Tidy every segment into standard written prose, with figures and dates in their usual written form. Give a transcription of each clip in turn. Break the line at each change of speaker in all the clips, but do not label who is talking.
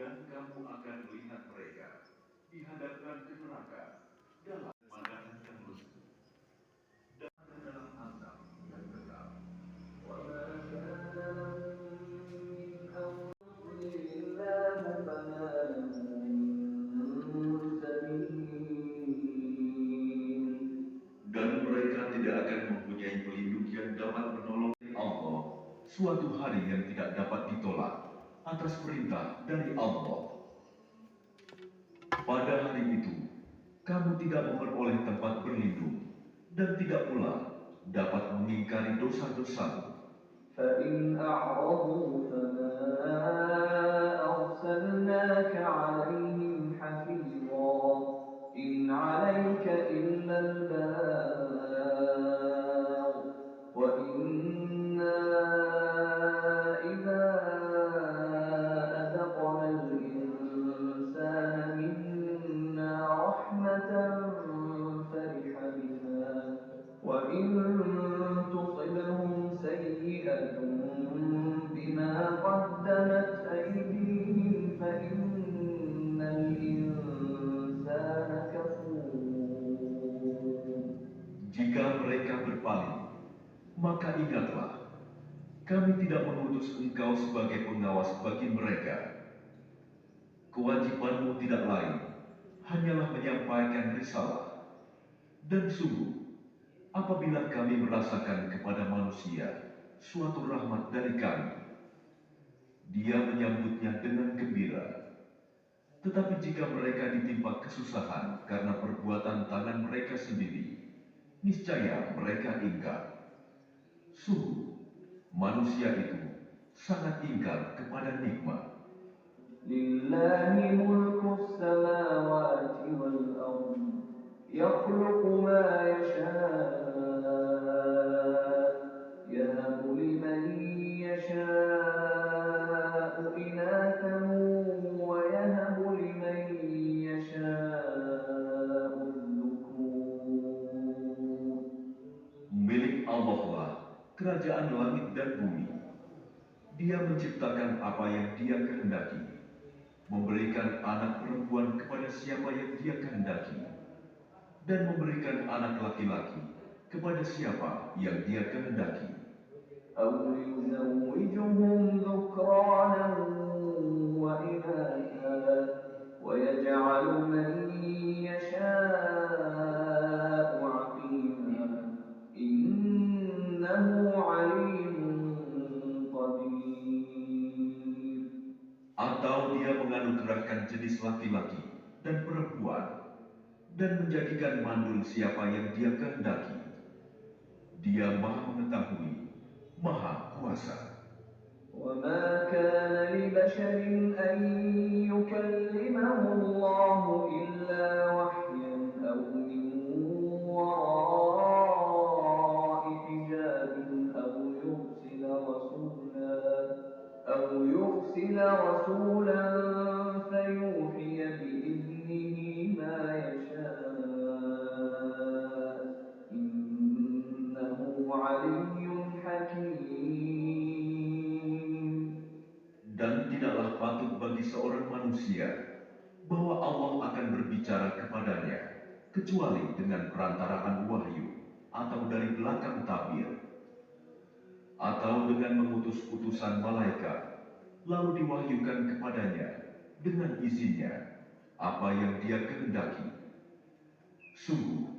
Dan kamu akan melihat mereka dihadapkan ke neraka dalam pandangan yang lusuh dan ke dalam azab yang kekal.
وما كان لهم من أمر الله فما لهم من سبيل.
Dan mereka tidak akan mempunyai pelindung yang dapat menolong Allah suatu hari yang tidak dapat ditolak atas perintah dari Allah. Pada hari itu, kamu tidak memperoleh tempat berlindung dan tidak pula dapat mengingkari dosa-dosamu.
فإن أعرضوا فما أرسلناك عليهم حفيظا إن عليك إلا البلاغ وإنا إذا أذقنا الإنسان منا رحمة فرح بها وإن تصبهم سيئة بما قدمت أيديهم فإن الإنسان كفور.
Jika mereka berpaling, maka ingatlah, kami tidak mengutus engkau sebagai pengawas bagi mereka. Kewajibanmu tidak lain, hanyalah menyampaikan risalah. Dan sungguh, apabila kami merasakan kepada manusia suatu rahmat dari kami, dia menyambutnya dengan gembira. Tetapi jika mereka ditimpa kesusahan karena perbuatan tangan mereka sendiri, niscaya mereka ingkar. Sungguh, manusia itu sangat ingkar kepada nikmat.
Lillahi mulku samawati wal ardh yakhluqu ma yasha' yahabu liman yasha'u inathan wa yahabu liman yasha'u dhukur.
Milik Allah lah kerajaan langit dan bumi. Dia menciptakan apa yang dia kehendaki, memberikan anak perempuan kepada siapa yang dia kehendaki, dan memberikan anak laki-laki kepada siapa yang dia kehendaki.
أو يزوجهم ذكرانا وإناثا ويجعل من يشاء عقيما إنه عليم قدير.
Atau dia menganugerahkan jenis laki-laki dan perempuan dan menjadikan mandul siapa yang dia kehendaki. Dia Maha Mengetahui, Maha Kuasa.
وما كان لبشر أن يكلمه الله إلا وحيا أو من وراء حجاب أو يرسل رسولا فيوحي بإذنه ما يشاء إنه علي حكيم.
Dan tidaklah patut bagi seorang manusia bahwa Allah akan berbicara kepadanya kecuali dengan perantaraan wahyu atau dari belakang tabir atau dengan mengutus utusan malaikat lalu diwahyukan kepadanya dengan izinnya apa yang dia kehendaki. Sungguh,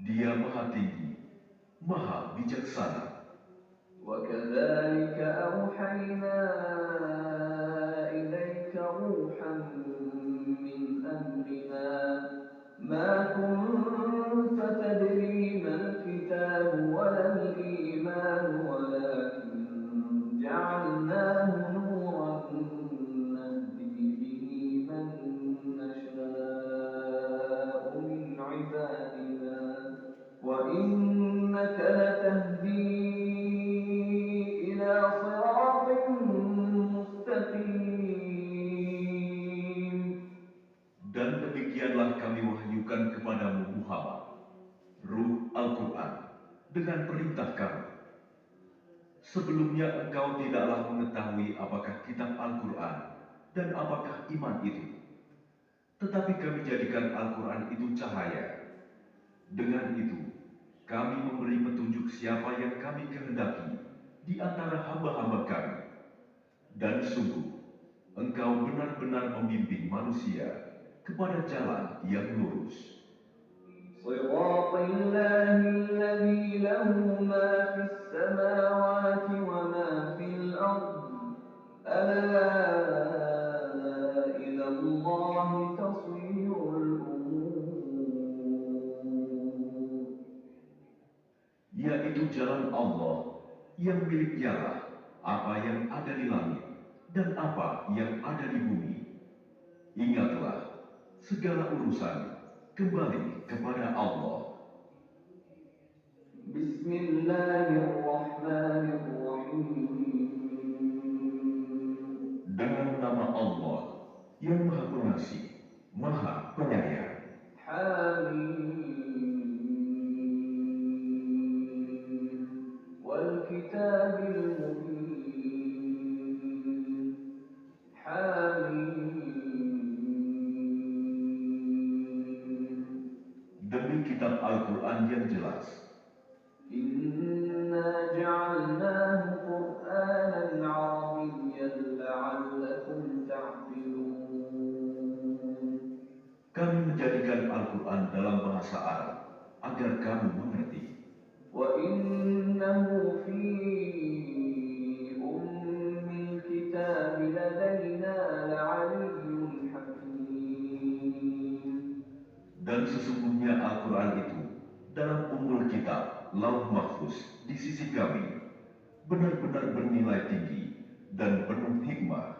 dia Maha Tinggi, Maha Bijaksana.
وكذلك أوحينا إليك روحا من أمرنا ما كنت تدري ما الكتاب ولا الإيمان ولكن جعلناه نورا نهدي به من نشاء من عبادنا وإنك لتهدي إلى صراط مستقيم.
Dan demikianlah kami wahyukan kepadamu Muhammad, Ruh Al-Quran, dengan perintah kami. Sebelumnya engkau tidaklah mengetahui apakah kitab Al-Quran dan apakah iman itu? Tetapi kami jadikan Al-Quran itu cahaya. Dengan itu, kami memberi petunjuk siapa yang kami kehendaki di antara hamba-hamba kami. Dan sungguh, Engkau benar-benar membimbing manusia kepada jalan yang lurus.
صراط الله الذي له ما في السماوات وما في الأرض ألا إلى الله تصير الأمور.
Yaitu jalan Allah yang milik Dialah apa yang ada di langit dan apa yang ada di bumi. Ingatlah, segala urusan kembali kepada Allah.
Bismillahirrahmanirrahim.
Dengan nama Allah yang Maha Pengasih, Maha Penyayang.
Hamim. Wal kitabil mubin. Hamim.
Demi kitab Al-Quran yang jelas,
Inna ja'alnahu Qur'anan Arabiyyan la'allakum ta'qilun.
kami menjadikan Al-Quran dalam bahasa Arab agar kamu mengerti.
Wa innahu fi ummil kitab ladaina la'aliyyun hakim.
Dan sesungguhnya Al-Quran itu dalam Ummul Kitab, Lauh Mahfuz di sisi kami, benar-benar bernilai tinggi dan penuh hikmah.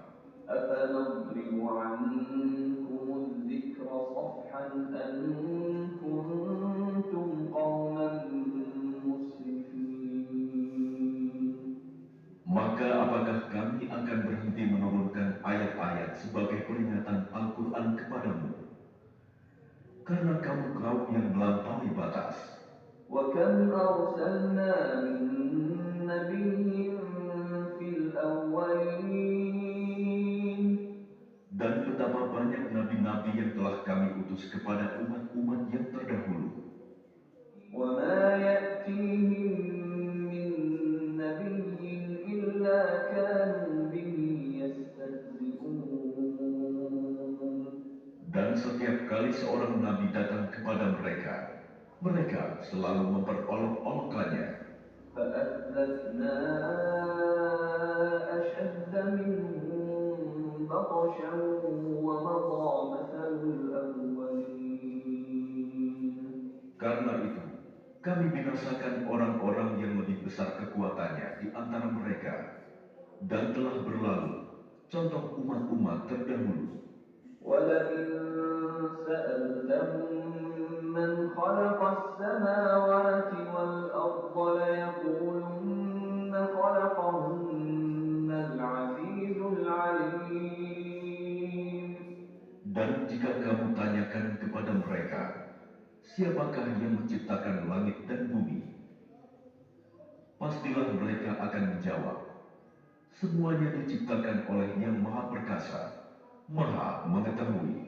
أفنضرب عنكم الذكر صفحا أن كنتم قوما مسرفين.
Maka apakah kami akan berhenti menurunkan ayat-ayat sebagai peringatan Al-Quran kepadamu? Karena kamu kaum yang melampaui batas.
وكم أرسلنا من نبي في الأولين.
Dan betapa banyak nabi-nabi yang telah kami utus kepada umat-umat yang terdahulu.
وما يأتيهم من نبي إلا كانوا به يستهزئون.
Dan setiap kali seorang nabi datang kepada mereka, mereka selalu memperolok-olokkannya.
فأهلكنا أشد منهم بطشا ومضى مثل الأولين.
Karena itu, kami binasakan orang-orang yang lebih besar kekuatannya di antara mereka, dan telah berlalu contoh umat-umat terdahulu.
ولئن سألتهم من خلق السماوات والأرض ليقولن خلقهن العزيز العليم.
Dan jika kamu tanyakan kepada mereka, siapakah yang menciptakan langit dan bumi? Pastilah mereka akan menjawab, semuanya diciptakan oleh Yang Maha Perkasa, Maha Mengetahui.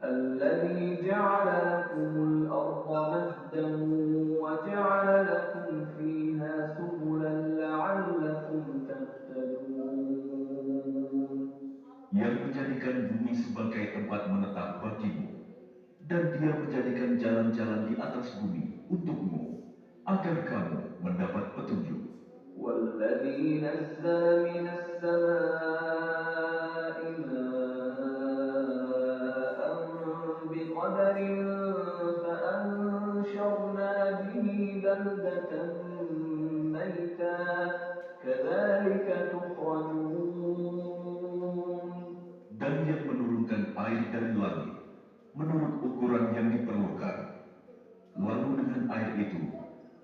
الذي جعل لكم الأرض مهدا وجعل لكم فيها سبلا لعلكم تهتدون.
Yang menjadikan bumi sebagai tempat menetap bagimu, dan Dia menjadikan jalan-jalan di atas bumi untukmu, agar kamu mendapat petunjuk.
والذي نزل من السماء ماء بقدر فأنشرنا به بلدة ميتا كذلك تخرجون.
Dan yang menurunkan air dari langit menurut ukuran yang diperlukan. Lalu dengan air itu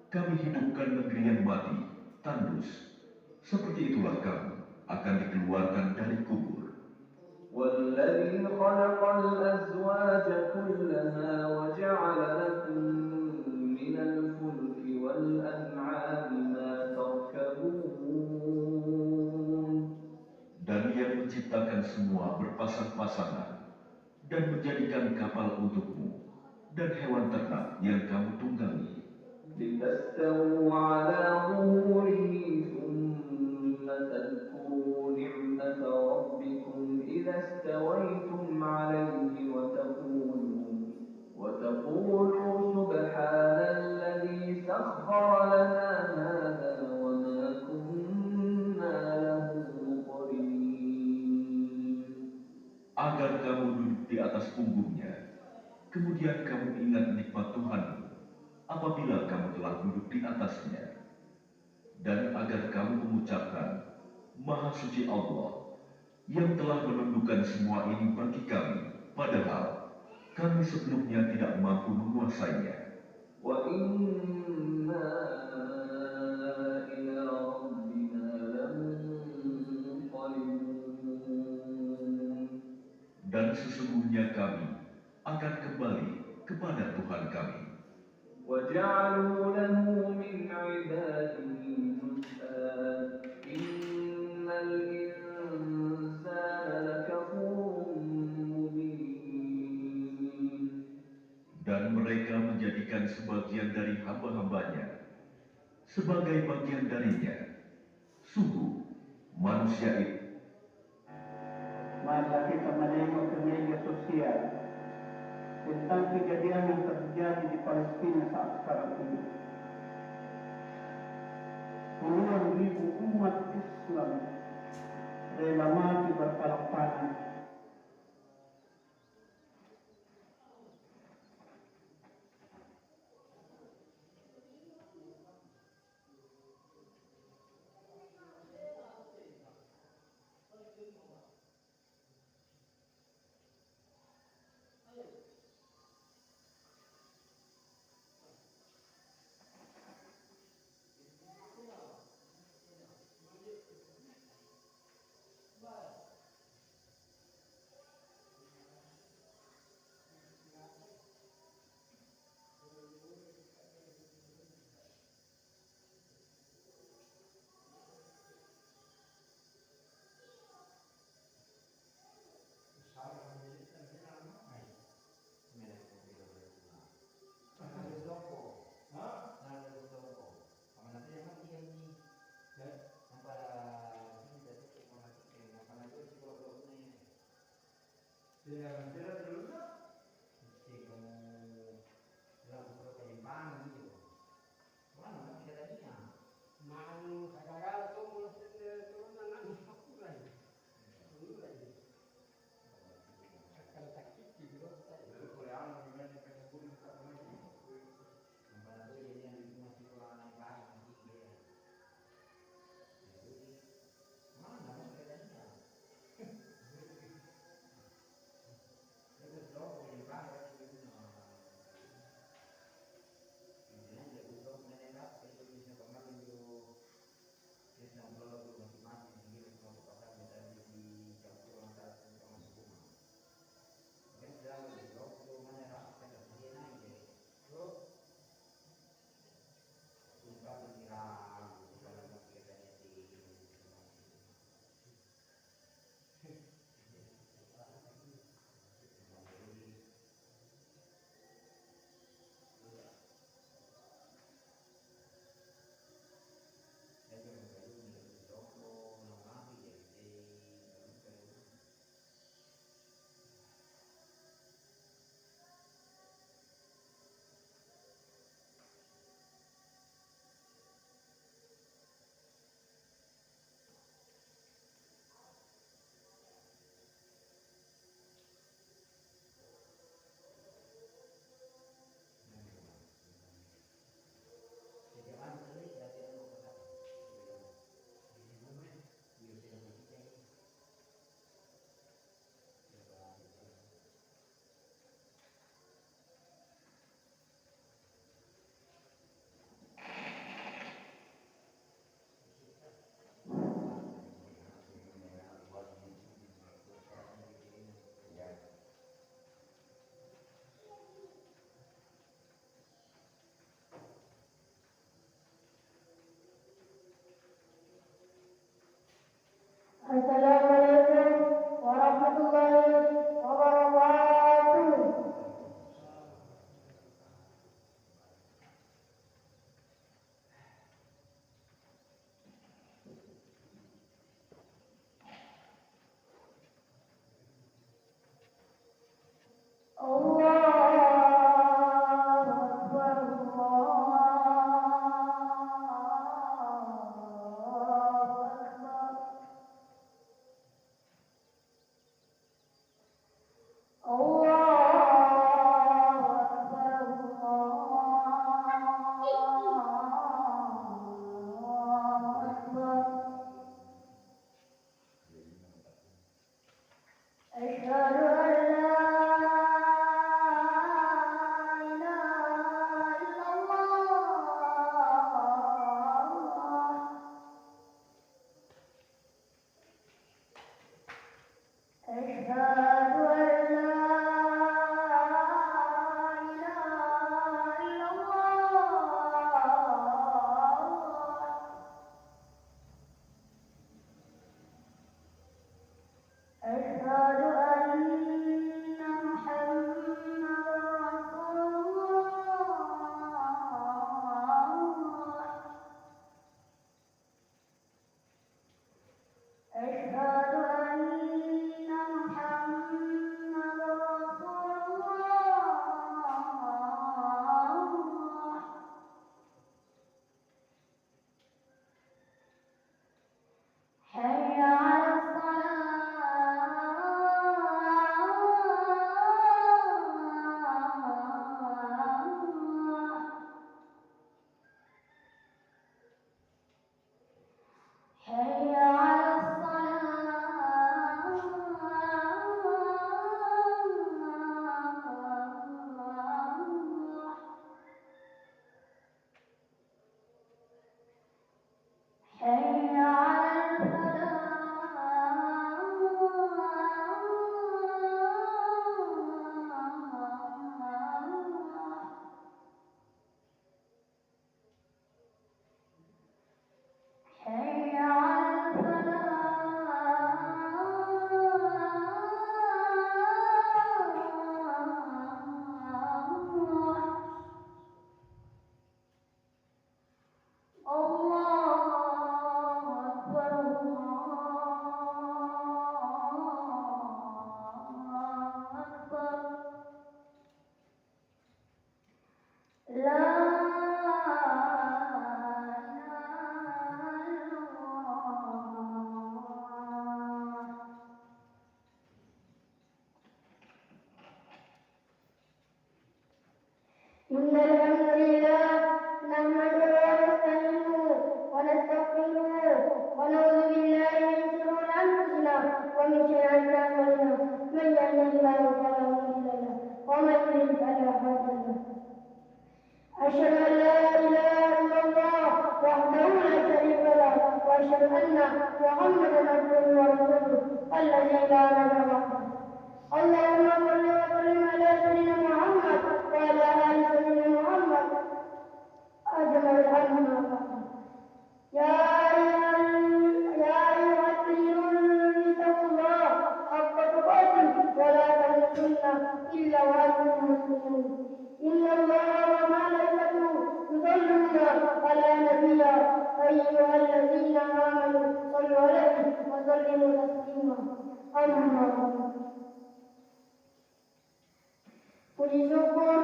kami hidupkan negeri yang mati, tandus. Seperti itulah kamu akan dikeluarkan dari kubur.
والذي خلق الأزواج كلها وجعل لكم من الفلك والأنعام ما تركبون.
Dan yang menciptakan semua berpasang-pasangan dan menjadikan kapal untukmu dan hewan ternak yang kamu tunggangi.
لتستووا على ظهوره ثم تذكروا نعمة ربكم إذا استويتم عليه وتقولوا سبحان الذي سخر لنا هذا وما كنا له مقرنين.
Agar kamu duduk di atas punggungnya, kemudian kamu ingat nikmat Tuhanmu apabila kamu telah duduk di atasnya, dan agar kamu mengucapkan, Maha Suci Allah, yang telah menundukkan semua ini bagi kami, padahal kami sebelumnya tidak mampu menguasainya.
وَإِنَّا إِلَى رَبِّنَا لَمُنقَلِبُونَ.
Dan sesungguhnya kami akan kembali kepada Tuhan kami.
وَجَعَلُوا لَهُ مِنْ عِبَادِهِ جُزْءًا إِنَّ الْإِنسَانَ لَكَفُورٌ مُبِينٌ.
Dan mereka menjadikan sebagian dari hamba-hambanya sebagai bagian darinya. Sungguh, manusia itu
mari kita menengok ke media sosial tentang kejadian yang terjadi di Palestina saat sekarang ini. Puluhan ribu umat Islam rela mati berpalak-palan.
أشهد أن لا إله إلا الله. أشهد أن لا إله إلا الله. أشهد أن محمدا رسول الله. أشهد أن محمدا رسول الله. حي على الصلاة. حي على الصلاة. حي على الفلاح. حي على الفلاح. الله أكبر الله أكبر. لا إله إلا الله. إن الحمد لله نحمده ونستعينه ونستغفره ونعوذ بالله من شرور أنفسنا ومن سيئات أعمالنا. من يهده الله فلا مضل له ومن يضلل فلا هادي له. أشهد أن لا إله إلا الله وحده لا شريك له وأشهد أن محمدا عبده ورسوله الذي لا نبي بعده. اللهم صل وسلم على سيدنا محمد وعلى آل سيدنا محمد أجمل الأمة. يا أيها الذين اتقوا الله حق تقاته ولا تموتن إلا وأنتم مسلمون. إن الله وملائكته يصلون على النبي أيها الذين آمنوا صلوا عليه وسلموا تسليما. أما بعد. Puji syukur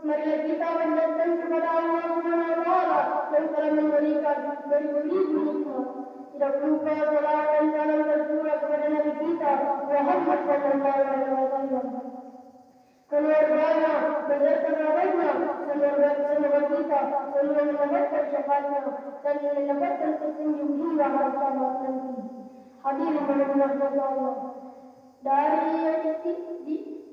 marilah kita menjadikan kepada Allah Subhanahu wa Ta'ala yang telah memberikan beribu-ribu nikmat. Tidak lupa salawat dan salam tercurah kepada Nabi kita Muhammad sallallahu alaihi wasallam, keluarganya beserta kerabatnya. Semoga kita semua mendapatkan syafaatnya dan mendapatkan petunjuk hingga hari kiamat nanti. Hadirin berbahagia Allah.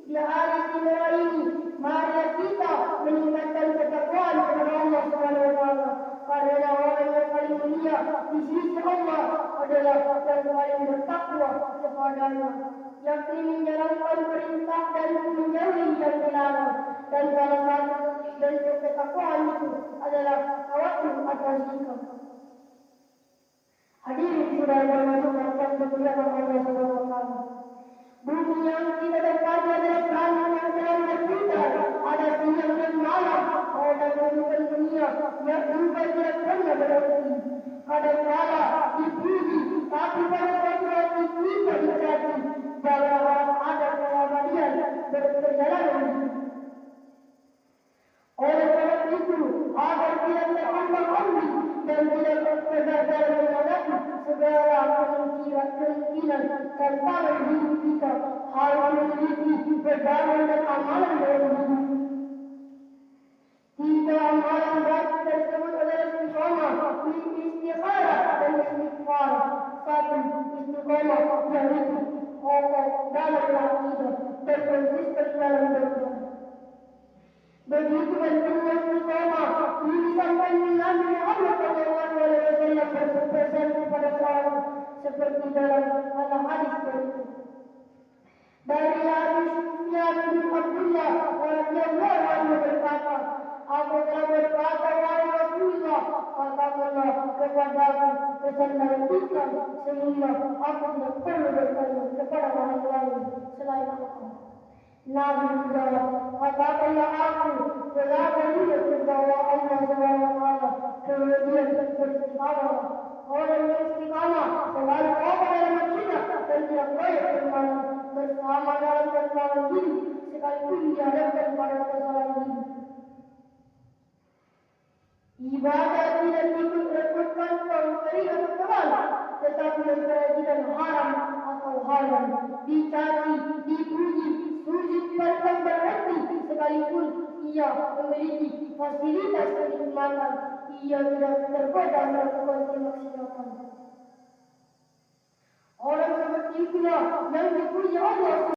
Di hari istimewa ini, marilah kita meningkatkan ketakwaan kepada Allah Subhanahu wa Ta'ala, karena orang yang paling mulia di sisi Allah adalah yang paling bertakwa kepadanya, yakni menjalankan perintah dan menjauhi yang dilarang. Dan salah satu bentuk ketakwaan itu adalah tawadhu atau sikap. Hadirin sudah bermasuk kemuliaan Allah Subhanahu wa Ta'ala. Bumi yang kita dapati adalah planet yang sedang berputar, ada siang dan malam, ada kehidupan dunia yang bukan tidak pernah berhenti. Ada kala dipuji, tapi pada suatu hati kita dicaci, bahwa ada keabadian berperjalanan hidup. Oleh sebab itu, agar tidak terombang-ambing dan tidak tergagal menghadapi segala kemungkinan tantangan hidup kita, harus memiliki pegangan dan amalan dalam hidup. Tiga amalan baik tersebut adalah istiqamah, istikharah dan istighfar. Satu, istiqamah, yaitu kokoh dalam akidah dan konsisten dalam beribadah. Begitu pentingnya istiqomah ini sampai Nabi Muhammad SAW berpesan kepada sahabat seperti dalam hadis berikut. Dari Abu Sufyan bin Abdullah radhiyallahu anhu berkata, aku telah berkata, wahai Rasulullah, katakanlah kepadaku pesan dari Islam sehingga aku tidak perlu bertanya kepada orang lain selain Allah. Nabi menjawab, katakanlah aku telah melihat bahwa Allah SWT kemudian beristiqamah. Orang yang istiqamah selalu apa dalam akidah dan tidak boleh bermain bersama dalam kesalahan diri sekalipun dihadapkan pada kesalahan diri. Ibadah tidak diperlukan pemberi atau kebal, tetapi memperhatikan haram atau halal, dicaci, dipuji, sujud bahkan berhenti sekalipun ia memiliki fasilitas kenikmatan, ia tidak tergoda melakukan kemaksiatan. Orang seperti itulah yang dipuji Allah